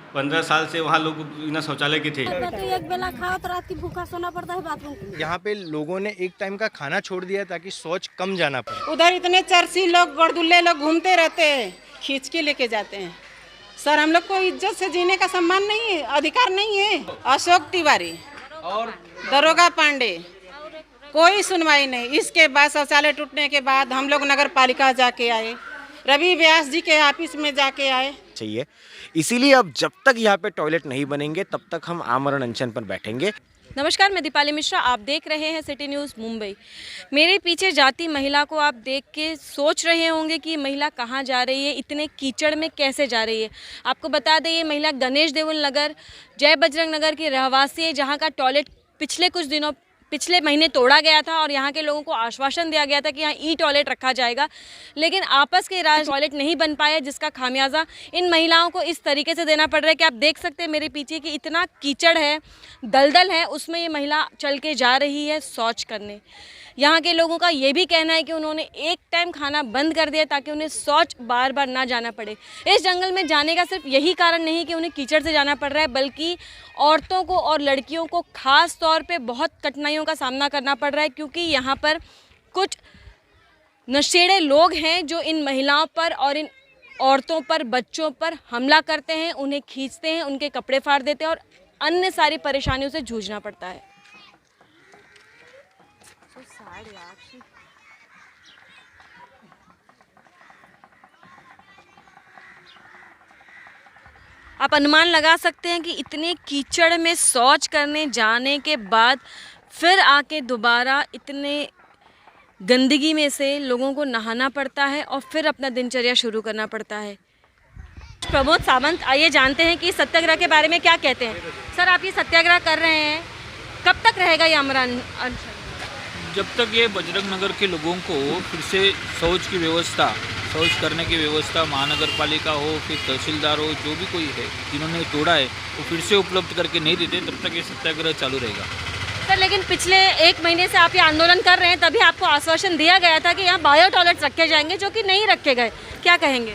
15 साल से वहाँ लोग बिना शौचालय के थे। तो एक बेला खाओ तो रात की भूखा सोना पड़ता है बाथरूम में। यहाँ पे लोगों ने एक टाइम का खाना छोड़ दिया ताकि शौच कम जाना पड़े। उधर इतने चरसी लोग गड़दुल्ले लोग घूमते रहते हैं, खींच के लेके जाते हैं। सर हम लोग को इज्जत से जीने का सम्मान नहीं है, अधिकार नहीं है। अशोक तिवारी और दरोगा पांडे कोई सुनवाई नहीं। इसके बाद शौचालय टूटने के बाद हम लोग नगर पालिका जाके आए, रवि व्यास जी के ऑफिस में जाके आए। चाहिए, इसीलिए अब जब तक यहाँ पे टॉयलेट नहीं बनेंगे तब तक हम आमरण अनशन पर बैठेंगे। नमस्कार, मैं दीपाली मिश्रा, आप देख रहे हैं सिटी न्यूज़ मुंबई। मेरे पीछे जाती महिला को आप देख के सोच रहे होंगे कि महिला कहाँ जा रही है, इतने कीचड़ में कैसे जा रही है। आपको बता दें ये महिला गणेश देवल नगर जय बजरंग नगर की रहवासी है, जहाँ का टॉयलेट पिछले महीने तोड़ा गया था और यहाँ के लोगों को आश्वासन दिया गया था कि यहाँ ई टॉयलेट रखा जाएगा, लेकिन आपस के राज टॉयलेट नहीं बन पाया, जिसका खामियाजा इन महिलाओं को इस तरीके से देना पड़ रहा है कि आप देख सकते हैं मेरे पीछे कि इतना कीचड़ है, दलदल है, उसमें ये महिला चल के जा रही है शौच करने। यहाँ के लोगों का ये भी कहना है कि उन्होंने एक टाइम खाना बंद कर दिया ताकि उन्हें शौच बार बार ना जाना पड़े। इस जंगल में जाने का सिर्फ यही कारण नहीं कि उन्हें कीचड़ से जाना पड़ रहा है, बल्कि औरतों को और लड़कियों को खास तौर पे बहुत कठिनाइयों का सामना करना पड़ रहा है, क्योंकि यहाँ पर कुछ नशेड़े लोग हैं जो इन महिलाओं पर और इन औरतों पर, बच्चों पर हमला करते हैं, उन्हें खींचते हैं, उनके कपड़े फाड़ देते हैं और अन्य सारी परेशानियों से जूझना पड़ता है। आप अनुमान लगा सकते हैं कि इतने कीचड़ में शौच करने जाने के बाद फिर आके दोबारा इतने गंदगी में से लोगों को नहाना पड़ता है और फिर अपना दिनचर्या शुरू करना पड़ता है। प्रमोद सावंत, आइए जानते हैं कि सत्याग्रह के बारे में क्या कहते हैं। सर, आप ये सत्याग्रह कर रहे हैं, कब तक रहेगा ये आमरण अनशन? जब तक ये बजरंग नगर के लोगों को फिर से शौच करने की व्यवस्था महानगर पालिका हो, फिर तहसीलदार हो, जो भी कोई है जिन्होंने तोड़ा है वो फिर से उपलब्ध करके नहीं देते, तब तक ये सत्याग्रह चालू रहेगा। सर, लेकिन पिछले एक महीने से आप ये आंदोलन कर रहे हैं, तभी आपको आश्वासन दिया गया था कि यहाँ बायो टॉयलेट्स रखे जाएंगे, जो कि नहीं रखे गए, क्या कहेंगे?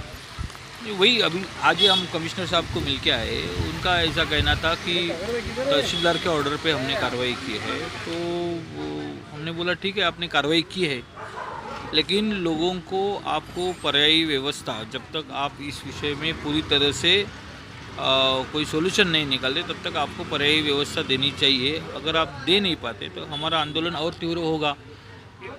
वही अभी आज ही हम कमिश्नर साहब को मिल के आए, उनका ऐसा कहना था कि तहसीलदार के ऑर्डर पे हमने कार्रवाई की है, तो हमने बोला ठीक है आपने कार्रवाई की है, लेकिन लोगों को आपको पर्यायी व्यवस्था, जब तक आप इस विषय में पूरी तरह से कोई सोल्यूशन नहीं निकालते तब तक आपको पर्यायी व्यवस्था देनी चाहिए। अगर आप दे नहीं पाते तो हमारा आंदोलन और तीव्र होगा।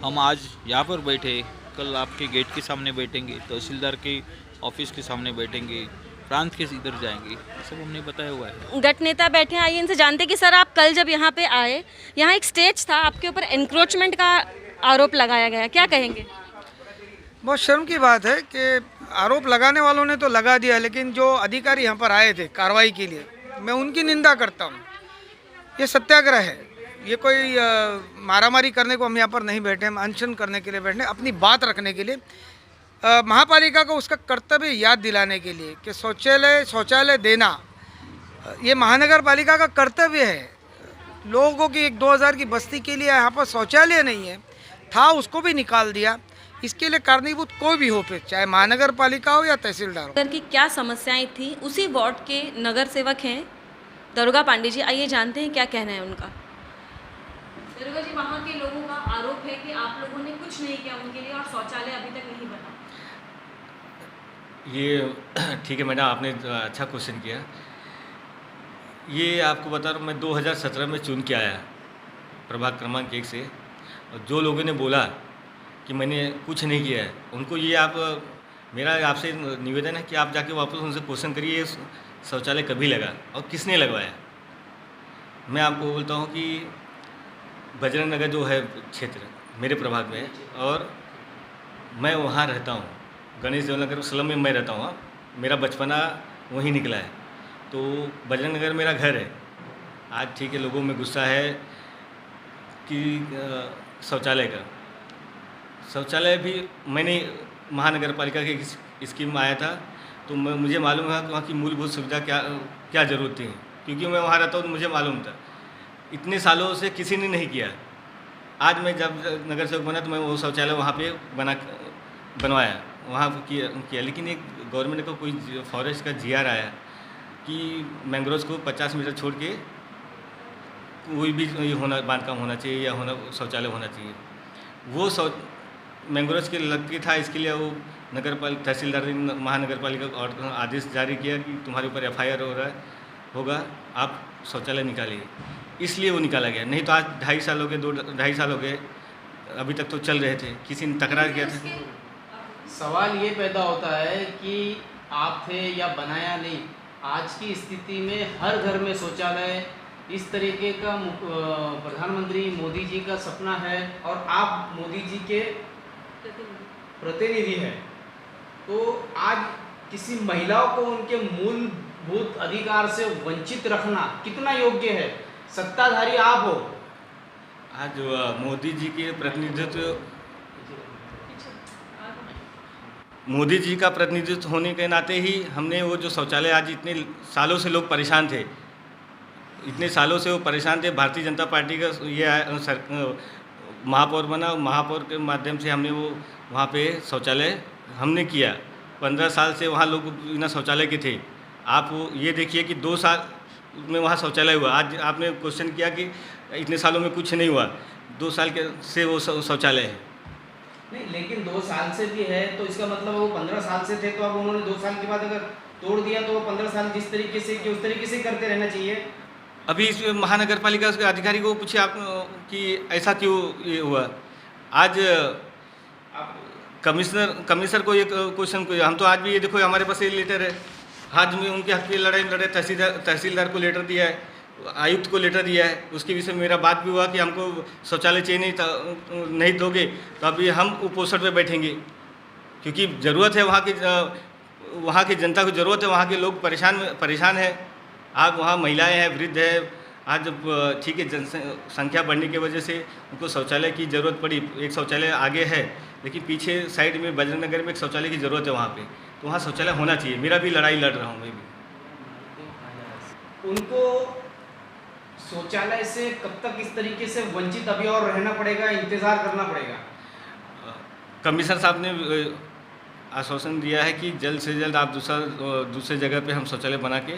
हम आज यहाँ पर बैठे, कल आपके गेट के सामने बैठेंगे, तहसीलदार के ऑफिस के सामने बैठेंगे, प्रांत के इधर जाएंगे, सब हमने बताया हुआ है। गट नेता बैठे, आइए इनसे जानते कि सर आप कल जब यहाँ पे आए, यहाँ एक स्टेज था, आपके ऊपर एनक्रोचमेंट का आरोप लगाया गया, क्या कहेंगे? बहुत शर्म की बात है कि आरोप लगाने वालों ने तो लगा दिया, लेकिन जो अधिकारी यहाँ पर आए थे कार्रवाई के लिए, मैं उनकी निंदा करता हूँ। ये सत्याग्रह है, ये कोई मारामारी करने को हम यहाँ पर नहीं बैठे, हम अनशन करने के लिए बैठे, अपनी बात रखने के लिए, महापालिका को उसका कर्तव्य याद दिलाने के लिए कि शौचालय देना ये महानगर पालिका का कर्तव्य है। लोगों की एक 2000 की बस्ती के लिए यहाँ पर शौचालय नहीं है, था उसको भी निकाल दिया। इसके लिए कारणीभूत कोई भी हो, फिर चाहे महानगर पालिका हो या तहसीलदार हो। नगर की क्या समस्याएं थी, उसी वार्ड के नगर सेवक हैं दरोगा पांडे जी, आइए जानते हैं क्या कहना है उनका। दरोगा जी, वहाँ के लोगों का आरोप है कि आप लोगों ने कुछ नहीं किया उनके लिए और शौचालय अभी तक नहीं बना। ये ठीक है मैडम, आपने अच्छा क्वेश्चन किया। ये आपको बता रहा हूँ, मैं 2017 में चुन के आया प्रभाग क्रमांक 1 से, और जो लोगों ने बोला कि मैंने कुछ नहीं किया है, उनको ये मेरा आपसे निवेदन है कि आप जाके वापस उनसे क्वेश्चन करिए शौचालय कभी लगा और किसने लगवाया। मैं आपको बोलता हूँ कि बजरंग नगर जो है क्षेत्र मेरे प्रभाग में है और मैं वहाँ रहता हूँ, गणेश देवल नगर स्लम में मैं रहता हूँ। मेरा बचपना वहीं निकला है, तो बजरंग नगर मेरा घर है। आज ठीक है, लोगों में गुस्सा है कि शौचालय भी मैंने महानगर पालिका की स्कीम में आया था, तो मुझे मालूम है कि वहाँ की मूलभूत सुविधा क्या ज़रूरत थी, क्योंकि मैं वहाँ रहता हूँ तो मुझे मालूम था। इतने सालों से किसी ने नहीं किया। आज मैं जब नगर सेवक बना तो मैं वो शौचालय वहाँ पे बनवाया, वहाँ किया, लेकिन एक गवर्नमेंट का कोई फॉरेस्ट का जीआर आया कि मैंग्रोव को 50 मीटर छोड़ के कोई भी ये होना बांधकाम होना चाहिए या होना शौचालय होना चाहिए। वो मैंग्रोव के लग के था, इसके लिए वो तहसीलदार ने महानगर पालिका को आदेश जारी किया कि तुम्हारे ऊपर FIR होगा, आप शौचालय निकालिए। इसलिए वो निकाला गया, नहीं तो आज 2.5 साल हो गए, 2.5 साल हो गए, अभी तक तो चल रहे थे, किसी ने तकरार किया था। सवाल ये पैदा होता है कि आप थे या बनाया नहीं, आज की स्थिति में हर घर में शौचालय इस तरीके का प्रधानमंत्री मोदी जी का सपना है और आप मोदी जी के प्रतिनिधि हैं, तो आज किसी महिलाओं को उनके मूलभूत अधिकार से वंचित रखना कितना योग्य है? सत्ताधारी आप हो, आज मोदी जी के प्रतिनिधित्व, मोदी जी का प्रतिनिधित्व होने के नाते ही हमने वो जो शौचालय, आज इतने सालों से लोग परेशान थे, इतने सालों से वो परेशान थे, भारतीय जनता पार्टी का ये महापौर बना, महापौर के माध्यम से हमने वो वहाँ पे शौचालय हमने किया। 15 साल से वहाँ लोग बिना शौचालय के थे। आप ये देखिए कि 2 साल में वहाँ शौचालय हुआ। आज आपने क्वेश्चन किया कि इतने सालों में कुछ नहीं हुआ, 2 साल के से वो शौचालय है। नहीं, लेकिन 2 साल से भी है तो इसका मतलब वो 15 साल से थे, तो अब उन्होंने 2 साल के बाद अगर तोड़ दिया तो वो 15 साल जिस तरीके से कि उस तरीके से करते रहना चाहिए। अभी इस महानगर पालिका के अधिकारी को पूछिए आप कि ऐसा क्यों ये हुआ। आज कमिश्नर को ये क्वेश्चन को, हम तो आज भी ये देखो हमारे पास ये लेटर है, आज में उनके हक की लड़ाई लड़े, तहसीलदार को लेटर दिया है, आयुक्त को लेटर दिया है, उसके विषय में मेरा बात भी हुआ कि हमको शौचालय चाहिए नहीं दोगे तो अभी हम उपोषण पे बैठेंगे, क्योंकि ज़रूरत है वहाँ की जनता को ज़रूरत है, वहाँ के लोग परेशान है। आज वहाँ महिलाएं हैं, वृद्ध है, आज ठीक है जनसंख्या बढ़ने की वजह से उनको शौचालय की ज़रूरत पड़ी। एक शौचालय आगे है लेकिन पीछे साइड में बजरंग नगर में एक शौचालय की ज़रूरत है वहाँ पे, तो वहाँ शौचालय होना चाहिए। मेरा भी लड़ाई लड़ रहा हूँ मैं भी। उनको शौचालय से कब तक इस तरीके से वंचित अभी और रहना पड़ेगा, इंतज़ार करना पड़ेगा? कमिश्नर साहब ने आश्वासन दिया है कि जल्द से जल्द आप दूसरे जगह पे हम शौचालय बना के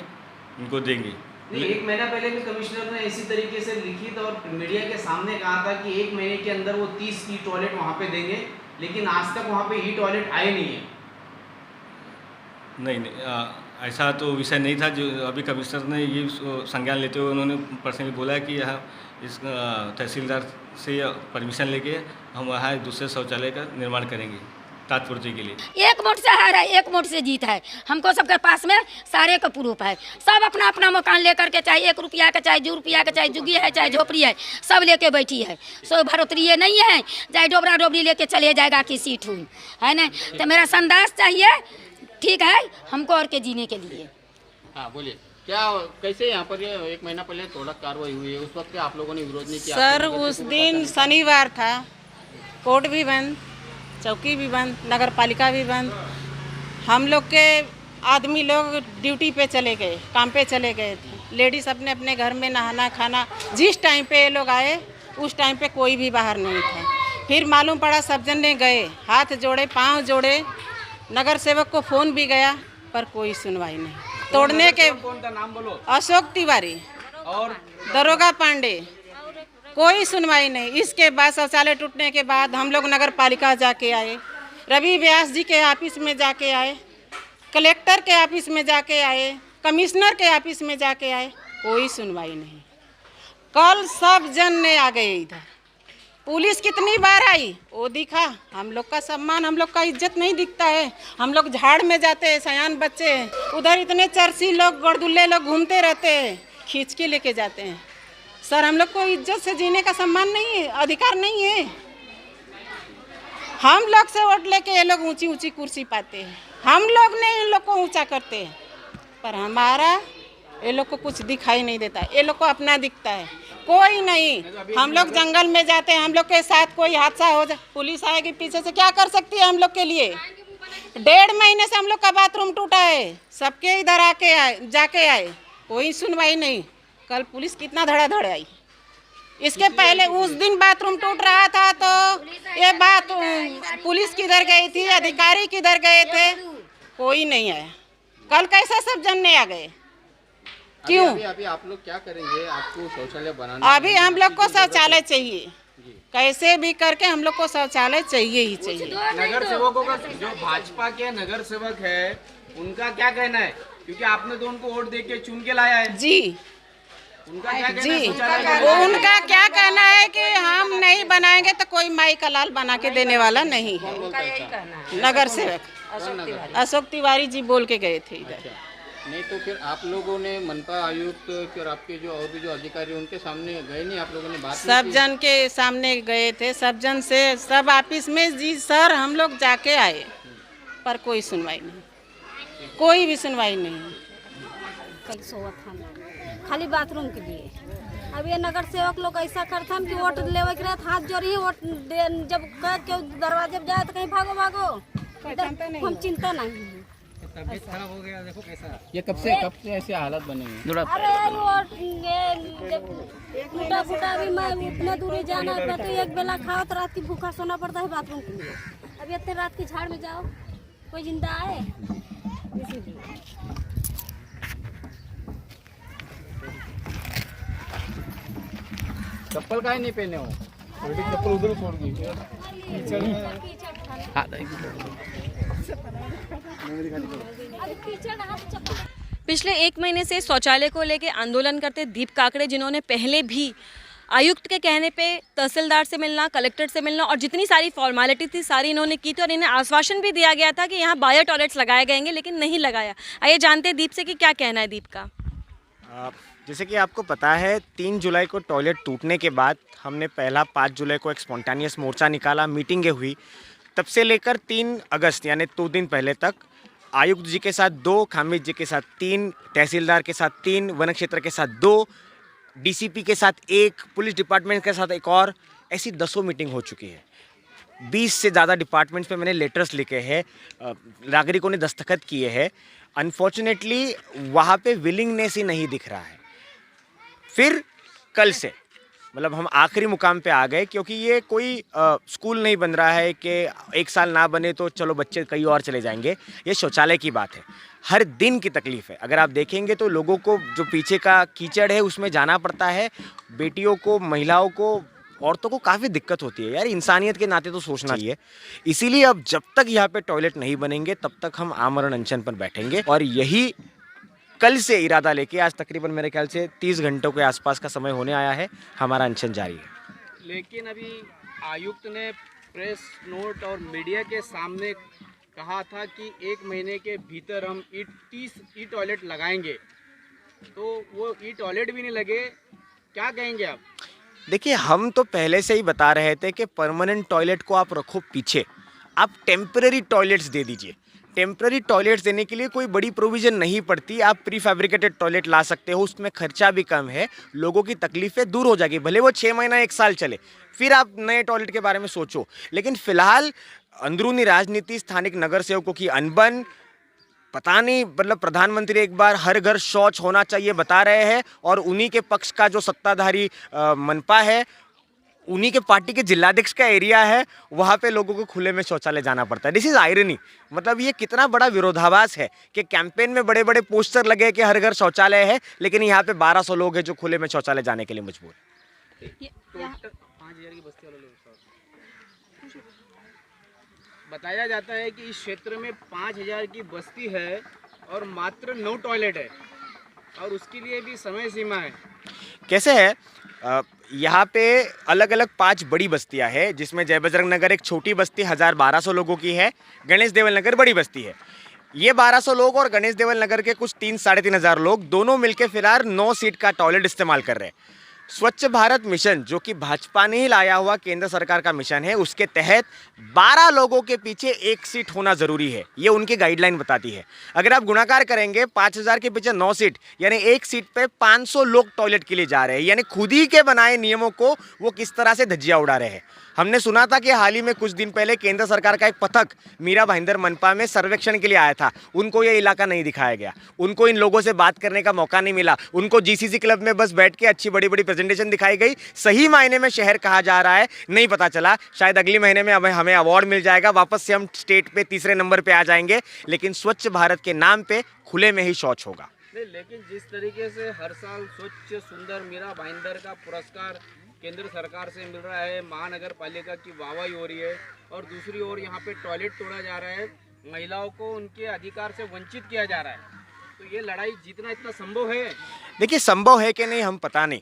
उनको देंगे। नहीं, 1 महीना पहले भी कमिश्नर ने इसी तरीके से लिखित और मीडिया के सामने कहा था कि 1 महीने के अंदर वो 30 ई टॉयलेट वहाँ पे देंगे, लेकिन आज तक वहाँ पे ई टॉयलेट आए नहीं है। नहीं, ऐसा तो विषय नहीं था। जो अभी कमिश्नर ने ये संज्ञान लेते हुए उन्होंने पर्सनली बोला है कि यहाँ इस तहसीलदार से परमिशन लेके हम वहाँ दूसरे शौचालय का निर्माण करेंगे तात्पर्य के लिए। 1 वोट से हार है, 1 वोट से जीत है। हमको सबके पास में सारे का प्रूफ है। सब अपना अपना मकान लेकर के, चाहे 1 रुपया का, चाहे 2 रुपया का, चाहे जुगी है, चाहे झोपड़ी है, सब लेके बैठी है। सो भरोतरी नहीं है, चाहे डोबरा डोबरी लेके चले जाएगा किसी ठूम, है ना। तो मेरा संदास चाहिए, ठीक है, हमको और के जीने के लिए। हाँ बोलिए, क्या कैसे यहाँ पर 1 महीना पहले तोड़क कार्रवाई हुई है, उस वक्त आप लोगों ने विरोध नहीं किया? सर उस दिन शनिवार था, कोर्ट भी बंद, चौकी भी बंद, नगर पालिका भी बंद। हम लोग के आदमी लोग ड्यूटी पे चले गए, काम पे चले गए थे। लेडीज़ अपने अपने घर में नहाना खाना, जिस टाइम पे ये लोग आए उस टाइम पे कोई भी बाहर नहीं था। फिर मालूम पड़ा सब जन ने गए, हाथ जोड़े, पांव जोड़े, नगर सेवक को फ़ोन भी गया पर कोई सुनवाई नहीं। तोड़ने के कौन था, नाम बोलो? अशोक तिवारी और दरोगा पांडे, कोई सुनवाई नहीं। इसके बाद शौचालय टूटने के बाद हम लोग नगर पालिका जाके आए, रवि व्यास जी के ऑफिस में जाके आए, कलेक्टर के ऑफिस में जाके आए, कमिश्नर के ऑफिस में जाके आए, कोई सुनवाई नहीं। कल सब जन ने आ गए इधर। पुलिस कितनी बार आई वो दिखा, हम लोग का सम्मान, हम लोग का इज्जत नहीं दिखता है। हम लोग झाड़ में जाते हैं, सयान बच्चे हैं, उधर इतने चरसी लोग, गड़दुल्ले लोग घूमते रहते हैं, खींच के लेके जाते हैं। सर हम लोग को इज्जत से जीने का सम्मान नहीं है, अधिकार नहीं है। हम लोग से वोट लेके ये लोग ऊंची ऊंची कुर्सी पाते हैं, हम लोग ने इन लोग को ऊंचा करते हैं, पर हमारा ये लोग को कुछ दिखाई नहीं देता। ये लोग को अपना दिखता है, कोई नहीं। हम लोग जंगल में जाते हैं, हम लोग के साथ कोई हादसा हो जाए, पुलिस आएगी पीछे से, क्या कर सकती है हम लोग के लिए? 1.5 महीने से हम लोग का बाथरूम टूटा है, सबके इधर आके आए, जाके आए, कोई सुनवाई नहीं। कल पुलिस कितना धड़ाधड़ आई। इसके पहले उस दिन बाथरूम टूट रहा था तो ये बात पुलिस किधर गई थी, अधिकारी किधर गए थे, कोई नहीं आया। कल कैसे सब जनने आ गए, क्यों? अभी आप लोग क्या करेंगे? आपको शौचालय बनाना अभी हम लोग को शौचालय चाहिए, कैसे भी करके हम लोग को शौचालय चाहिए ही चाहिए। नगर सेवकों का, जो भाजपा के नगर सेवक है, उनका क्या कहना है? क्योंकि आपने तो उनको वोट दे के चुन के लाया है। जी उनका क्या कहना जी, है शौचालय उनका क्या कहना है कि हम नहीं बनाएंगे तो कोई माई का लाल बना के देने वाला नहीं है। नगर सेवक अशोक तिवारी जी बोल के गए थे इधर। नहीं तो फिर आप लोगों ने मनपा आयुक्त और आपके जो और भी जो अधिकारी उनके सामने गए नहीं? आप लोगों ने बात नहीं सब की? जन के सामने गए थे, सब जन से सब ऑफिस में जी सर हम लोग जाके आए, पर कोई सुनवाई नहीं, कोई भी सुनवाई नहीं। कल सोवत हम खाली बाथरूम के लिए। अब ये नगर सेवक लोग ऐसा करते हैं कि वोट लेवे के रहत हाथ जोड़ी वोट जब कह के दरवाजे पे जाए तो कहीं भागो भागो, हम चिंता नहीं है। तबीयत खराब हो गया, देखो कैसा। ये कब से ऐसे हालत बने हुए? अरे टूटा फूटा भी मैं उतना दूरी जाना है तो एक बेला खाओ तो रात की भूखा सोना पड़ता है बाथरूम के लिए। अब इतने रात की झाड़ में जाओ कोई जिंदा आए, इसीलिए चप्पल काहे नहीं पहने हो? चप्पल उधर छोड़ दी। पिछले 1 महीने से शौचालय को लेकर आंदोलन करते दीप काकड़े, जिन्होंने पहले भी आयुक्त के कहने पे तहसीलदार से मिलना, कलेक्टर से मिलना और जितनी सारी फॉर्मेलिटी थी सारी इन्होंने की थी और इन्हें आश्वासन भी दिया गया था कि यहाँ बायो टॉयलेट्स लगाए जाएंगे, लेकिन नहीं लगाया। आइए जानते हैं दीप से कि क्या कहना है दीप का। जैसे कि आपको पता है 3 जुलाई को टॉयलेट टूटने के बाद हमने पहला 5 जुलाई को एक स्पॉन्टानियस मोर्चा निकाला, मीटिंगें हुई। तब से लेकर 3 अगस्त यानी 2 दिन पहले तक आयुक्त जी के साथ 2, खामिद जी के साथ 3, तहसीलदार के साथ 3, वन क्षेत्र के साथ 2, डीसीपी के साथ 1, पुलिस डिपार्टमेंट के साथ एक और, ऐसी 10 मीटिंग हो चुकी है। 20 से ज़्यादा डिपार्टमेंट्स पे मैंने लेटर्स लिखे हैं, नागरिकों ने दस्तखत किए हैं। अनफॉर्चुनेटली वहाँ पे विलिंगनेस ही नहीं दिख रहा है। फिर कल से मतलब हम आखिरी मुकाम पे आ गए, क्योंकि ये कोई स्कूल नहीं बन रहा है कि 1 साल ना बने तो चलो बच्चे कहीं और चले जाएंगे। ये शौचालय की बात है, हर दिन की तकलीफ़ है। अगर आप देखेंगे तो लोगों को जो पीछे का कीचड़ है उसमें जाना पड़ता है, बेटियों को, महिलाओं को, औरतों को काफ़ी दिक्कत होती है। यार इंसानियत के नाते तो सोचना चाहिए। इसीलिए अब जब तक यहाँ पे टॉयलेट नहीं बनेंगे तब तक हम आमरण अनशन पर बैठेंगे और यही कल से इरादा लेके आज तकरीबन मेरे ख्याल से 30 घंटों के आसपास का समय होने आया है, हमारा अनशन जारी है। लेकिन अभी आयुक्त ने प्रेस नोट और मीडिया के सामने कहा था कि 1 महीने के भीतर हम 30 ई टॉयलेट लगाएंगे, तो वो ई टॉयलेट भी नहीं लगे। क्या कहेंगे आप? देखिए, हम तो पहले से ही बता रहे थे कि परमानेंट टॉयलेट को आप रखो पीछे, आप टेम्पररी टॉयलेट्स दे दीजिए। टेम्पररी टॉयलेट्स देने के लिए कोई बड़ी प्रोविज़न नहीं पड़ती, आप प्री फैब्रिकेटेड टॉयलेट ला सकते हो, उसमें खर्चा भी कम है, लोगों की तकलीफ़ें दूर हो जाएगी। भले वो 6 महीना 1 साल चले, फिर आप नए टॉयलेट के बारे में सोचो। लेकिन फ़िलहाल अंदरूनी राजनीति, स्थानिक नगर सेवकों की अनबन, पता नहीं, मतलब प्रधानमंत्री एक बार हर घर शौच होना चाहिए बता रहे हैं और उन्हीं के पक्ष का जो सत्ताधारी मनपा है, उन्हीं के पार्टी के जिलाध्यक्ष का एरिया है, वहाँ पे लोगों को खुले में शौचालय जाना पड़ता है। This is irony. मतलब ये कितना बड़ा विरोधाभास है कि कैंपेन में बड़े बड़े पोस्टर लगे कि हर घर शौचालय है, लेकिन यहाँ पे 1200 लोग हैं जो खुले में शौचालय जाने के लिए मजबूर है। 5,000 की बस्ती वाले लोग बताया जाता है कि इस क्षेत्र में 5,000 की बस्ती है और मात्र 9 टॉयलेट है और उसके लिए भी समय सीमा है। कैसे है, यहाँ पे अलग अलग 5 बड़ी बस्तियाँ हैं, जिसमें जय बजरंग नगर एक छोटी बस्ती 1200 लोगों की है, गणेश देवल नगर बड़ी बस्ती है। ये 1200 लोग और गणेश देवल नगर के कुछ 3-3,500 लोग दोनों मिलकर फिलहाल 9 सीट का टॉयलेट इस्तेमाल कर रहे हैं। स्वच्छ भारत मिशन, जो कि भाजपा ने ही लाया हुआ केंद्र सरकार का मिशन है, उसके तहत 12 लोगों के पीछे 1 सीट होना ज़रूरी है, ये उनकी गाइडलाइन बताती है। अगर आप गुणाकार करेंगे 5,000 के पीछे 9 सीट, यानी 1 सीट पे 500 लोग टॉयलेट के लिए जा रहे हैं। यानी खुद ही के बनाए नियमों को वो किस तरह से धज्जियाँ उड़ा रहे हैं। हमने सुना था कि हाल ही में कुछ दिन पहले केंद्र सरकार का एक पथक मीरा भाईंदर मनपा में सर्वेक्षण के लिए आया था, उनको ये इलाका नहीं दिखाया गया, उनको इन लोगों से बात करने का मौका नहीं मिला, उनको जीसीसी क्लब में बस बैठ के अच्छी बड़ी बड़ी प्रेजेंटेशन दिखाई गई। सही मायने में शहर कहा जा रहा है नहीं पता चला। शायद अगले महीने में अब हमें अवार्ड मिल जाएगा, वापस से हम स्टेट पे 3रे नंबर पे आ जाएंगे, लेकिन स्वच्छ भारत के नाम पे खुले में ही शौच होगा। नहीं, लेकिन जिस तरीके से हर साल स्वच्छ सुंदर मीरा भाईंदर का पुरस्कार केंद्र सरकार से मिल रहा है, महानगर पालिका की वाहवाही हो रही है, और दूसरी ओर यहाँ पे टॉयलेट तोड़ा जा रहा है, महिलाओं को उनके अधिकार से वंचित किया जा रहा है, तो ये लड़ाई जीतना इतना संभव है? देखिए, संभव है कि नहीं हम पता नहीं।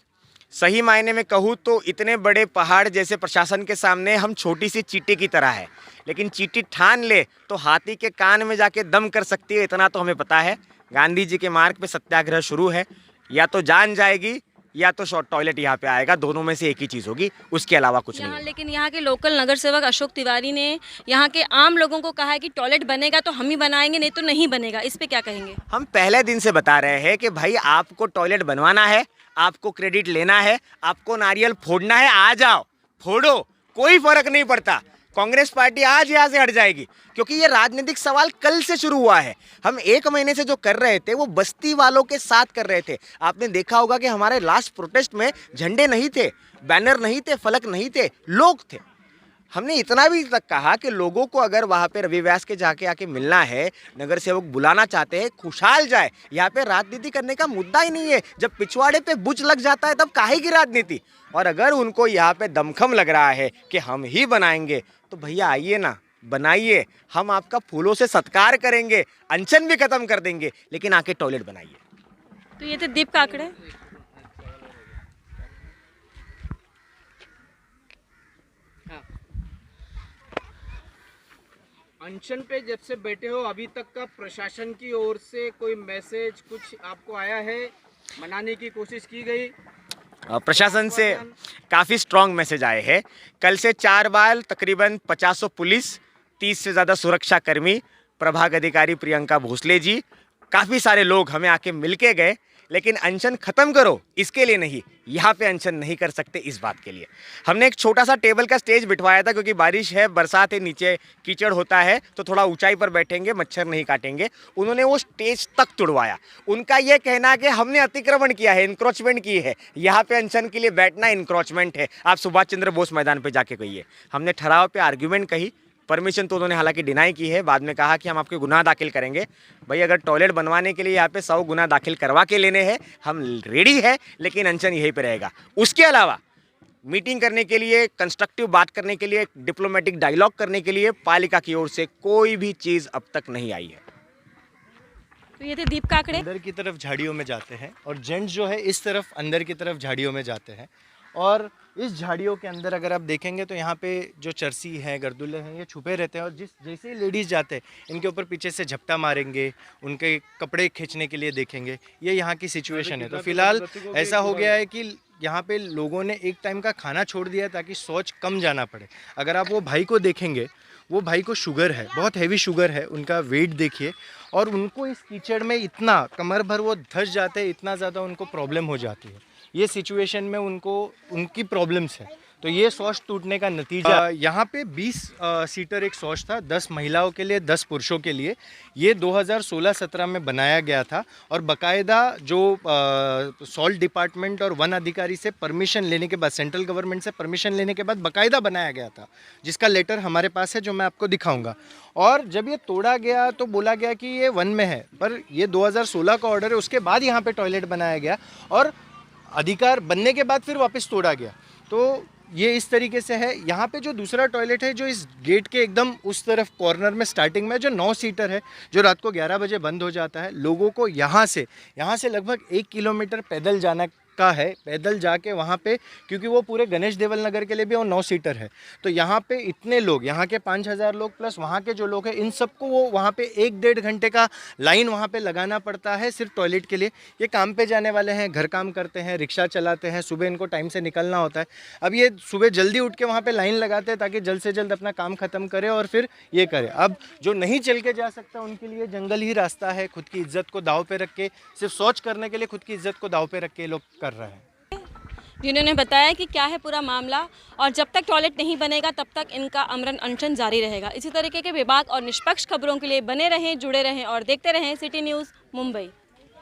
सही मायने में कहूँ तो इतने बड़े पहाड़ जैसे प्रशासन के सामने हम छोटी सी चींटी की तरह है, लेकिन चींटी ठान ले तो हाथी के कान में जाके दम कर सकती है, इतना तो हमें पता है। गांधी जी के मार्ग पे सत्याग्रह शुरू है, या तो जान जाएगी या तो शॉर्ट टॉयलेट यहाँ पे आएगा, दोनों में से एक ही चीज़ होगी, उसके अलावा कुछ नहीं। लेकिन यहाँ के लोकल नगर सेवक अशोक तिवारी ने यहाँ के आम लोगों को कहा है कि टॉयलेट बनेगा तो हम ही बनाएंगे, नहीं तो नहीं बनेगा। इस पे क्या कहेंगे? हम पहले दिन से बता रहे हैं कि भाई आपको टॉयलेट बनवाना है, आपको क्रेडिट लेना है, आपको नारियल फोड़ना है, आ जाओ फोड़ो, कोई फर्क नहीं पड़ता। कांग्रेस पार्टी आज यहाँ से हट जाएगी, क्योंकि ये राजनीतिक सवाल कल से शुरू हुआ है। हम 1 महीने से जो कर रहे थे वो बस्ती वालों के साथ कर रहे थे। आपने देखा होगा कि हमारे लास्ट प्रोटेस्ट में झंडे नहीं थे, बैनर नहीं थे, फलक नहीं थे, लोग थे। हमने इतना भी तक कहा कि लोगों को अगर वहाँ पे रवि व्यास के जाके आके मिलना है, नगर सेवक बुलाना चाहते हैं, खुशहाल जाए। यहाँ पे राजनीति करने का मुद्दा ही नहीं है। जब पिछवाड़े पे बुच लग जाता है तब काहे की राजनीति। और अगर उनको यहाँ पे दमखम लग रहा है कि हम ही बनाएंगे, तो भैया आइए ना, बनाइए, हम आपका फूलों से सत्कार करेंगे, अनशन भी खत्म कर देंगे, लेकिन आके टॉयलेट बनाइए। तो ये थे दीप काकड़े। अनशन पे जब से बैठे हो अभी तक का प्रशासन की ओर से कोई मैसेज कुछ आपको आया है? मनाने की कोशिश की गई? प्रशासन से काफ़ी स्ट्रॉन्ग मैसेज आए हैं। कल से 4 बार तकरीबन 50 पुलिस, 30 से ज़्यादा सुरक्षा कर्मी, प्रभाग अधिकारी प्रियंका भोसले जी, काफ़ी सारे लोग हमें आके मिल के गए। लेकिन अनशन ख़त्म करो इसके लिए नहीं, यहाँ पे अनशन नहीं कर सकते इस बात के लिए। हमने एक छोटा सा टेबल का स्टेज बिठवाया था, क्योंकि बारिश है, बरसात है, नीचे कीचड़ होता है, तो थोड़ा ऊंचाई पर बैठेंगे, मच्छर नहीं काटेंगे। उन्होंने वो स्टेज तक तुड़वाया। उनका ये कहना है कि हमने अतिक्रमण किया है, इंक्रोचमेंट की है, यहाँ पे अनशन के लिए बैठना इंक्रोचमेंट है, आप सुभाष चंद्र बोस मैदान पर जाके कहिए। हमने ठहराव पे आर्ग्यूमेंट कही, परमिशन तो उन्होंने हालांकि डिनाई की है, बाद में कहा कि हम आपके गुनाह दाखिल करेंगे। भाई अगर टॉयलेट बनवाने के लिए यहाँ पे 100 गुना दाखिल करवा के लेने हैं, हम रेडी है, लेकिन अनशन यहीं पे रहेगा। उसके अलावा मीटिंग करने के लिए, कंस्ट्रक्टिव बात करने के लिए, डिप्लोमेटिक डायलॉग करने के लिए पालिका की ओर से कोई भी चीज़ अब तक नहीं आई है। तो ये थे दीप काकड़े। अंदर की तरफ झाड़ियों में जाते हैं और जेंट्स जो है इस तरफ अंदर की तरफ झाड़ियों में जाते हैं। और इस झाड़ियों के अंदर अगर आप देखेंगे तो यहाँ पे जो चरसी हैं, गर्दुल्ले हैं, ये छुपे रहते हैं। और जैसे ही लेडीज़ जाते हैं, इनके ऊपर पीछे से झपटा मारेंगे, उनके कपड़े खींचने के लिए देखेंगे। ये यहाँ की सिचुएशन है। तो फिलहाल ऐसा हो गया है कि यहाँ पे लोगों ने एक टाइम का खाना छोड़ दिया ताकि शौच कम जाना पड़े। अगर आप वो भाई को देखेंगे, वो भाई को शुगर है, बहुत हैवी शुगर है, उनका वेट देखिए, और उनको इस कीचड़ में इतना कमर भर वो धंस जाते हैं, इतना ज़्यादा उनको प्रॉब्लम हो जाती है। ये सिचुएशन में उनको उनकी प्रॉब्लम्स है। तो ये शौच टूटने का नतीजा। यहाँ पे 20 सीटर एक शौच था, 10 महिलाओं के लिए, 10 पुरुषों के लिए। ये 2016-17 में बनाया गया था और बाकायदा जो सॉल्ट डिपार्टमेंट और वन अधिकारी से परमिशन लेने के बाद, सेंट्रल गवर्नमेंट से परमिशन लेने के बाद बाकायदा बनाया गया था, जिसका लेटर हमारे पास है, जो मैं आपको दिखाऊंगा। और जब ये तोड़ा गया तो बोला गया कि ये वन में है, पर ये 2016 का ऑर्डर है, उसके बाद यहाँ पे टॉयलेट बनाया गया और अधिकार बनने के बाद फिर वापस तोड़ा गया। तो ये इस तरीके से है। यहाँ पे जो दूसरा टॉयलेट है, जो इस गेट के एकदम उस तरफ कॉर्नर में स्टार्टिंग में, जो 9 सीटर है, जो रात को 11 बजे बंद हो जाता है। लोगों को यहाँ से लगभग 1 किलोमीटर पैदल जाना का है, पैदल जाके वहाँ पे, क्योंकि वो पूरे गणेश देवल नगर के लिए भी वो 9 सीटर है। तो यहाँ पे इतने लोग, यहाँ के 5000 लोग प्लस वहाँ के जो लोग हैं, इन सबको वो वहाँ पे 1-1.5 घंटे का लाइन वहाँ पे लगाना पड़ता है सिर्फ टॉयलेट के लिए। ये काम पे जाने वाले हैं, घर काम करते हैं, रिक्शा चलाते हैं, सुबह इनको टाइम से निकलना होता है। अब ये सुबह जल्दी उठ के वहाँ पे लाइन लगाते हैं ताकि जल्द से जल्द अपना काम ख़त्म करे और फिर ये करे। अब जो नहीं चल के जा सकता, उनके लिए जंगल ही रास्ता है। खुद की इज्जत को दाव पे रख के, सिर्फ शौच करने के लिए खुद की इज्जत को दाव पे रख के लोग कर रहे हैं। जिन्होंने बताया कि क्या है पूरा मामला, और जब तक टॉयलेट नहीं बनेगा तब तक इनका आमरण अनशन जारी रहेगा। इसी तरीके के विभाग और निष्पक्ष खबरों के लिए बने रहें, जुड़े रहें और देखते रहें सिटी न्यूज़ मुंबई।